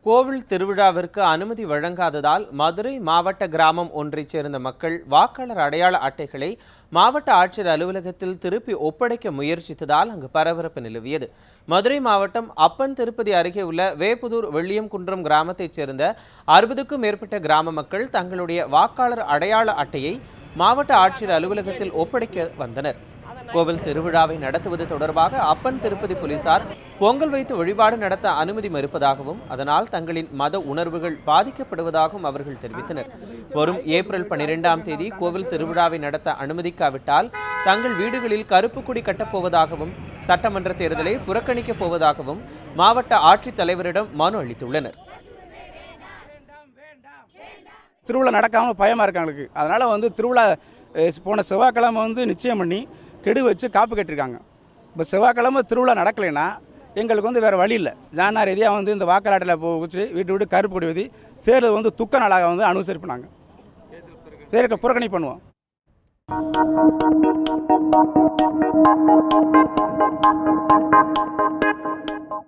கோவில் திருவிழாவிற்கு அனுமதி வழங்காததால் மதுரை மாவட்ட கிராமம் ஒன்றைச் சேர்ந்த மக்கள் வாக்காளர் அடையாள அட்டைகளை மாவட்ட ஆட்சியர் அலுவலகத்தில் திருப்பி ஒப்படைக்க முயற்சித்ததால் அங்கு பரபரப்பு நிலவியது. மதுரை மாவட்டம் அப்பன் திருப்பதி அருகே உள்ள வேப்புதூர் வெள்ளியம்குன்றம் கிராமத்தைச் சேர்ந்த 60க்கும் மேற்பட்ட கிராம மக்கள் தங்களுடைய வாக்காளர் அடையாள அட்டையை மாவட்ட ஆட்சியர் அலுவலகத்தில் ஒப்படைக்க வந்தனர். கோவில் திருவிழாவை நடத்துவது தொடர்பாக அப்பன் திருப்பதி போலீசார் பொங்கல் வைத்து வழிபாடு நடத்த அனுமதி மறுப்பதாகவும் அதனால் தங்களின் மத உணர்வுகள் பாதிக்கப்படுவதாகவும் அவர்கள் தெரிவித்தனர். வரும் ஏப்ரல் 12ஆம் தேதி கோவில் திருவிழாவை நடத்த அனுமதிக்காவிட்டால் தங்கள் வீடுகளில் கருப்பு கொடி கட்டப்போவதாகவும் சட்டமன்ற தேர்தலை புறக்கணிக்கப் போவதாகவும் மாவட்ட ஆட்சித்தலைவரிடம் மனு அளித்துள்ளனர். திருவிழா நடக்காமல் பயமாக இருக்காங்களுக்கு. அதனால் திருவிழா போன செவ்வாய்க்கிழமை நிச்சயம் பண்ணி கெடு வச்சு காப்பு கட்டிருக்காங்க. இப்போ செவ்வாய்க்கிழமை திருவிழா நடக்கலைன்னா எங்களுக்கு வேறு வழி இல்லை. ஜானா ரீதியாக இந்த வாக்காளர்களில் போச்சு வீட்டு கருப்பு கொடி வதி தேர்தல் துக்க நாளாக அனுசரிப்பு நாங்கள் தேர்தல் புறக்கணி பண்ணுவோம்.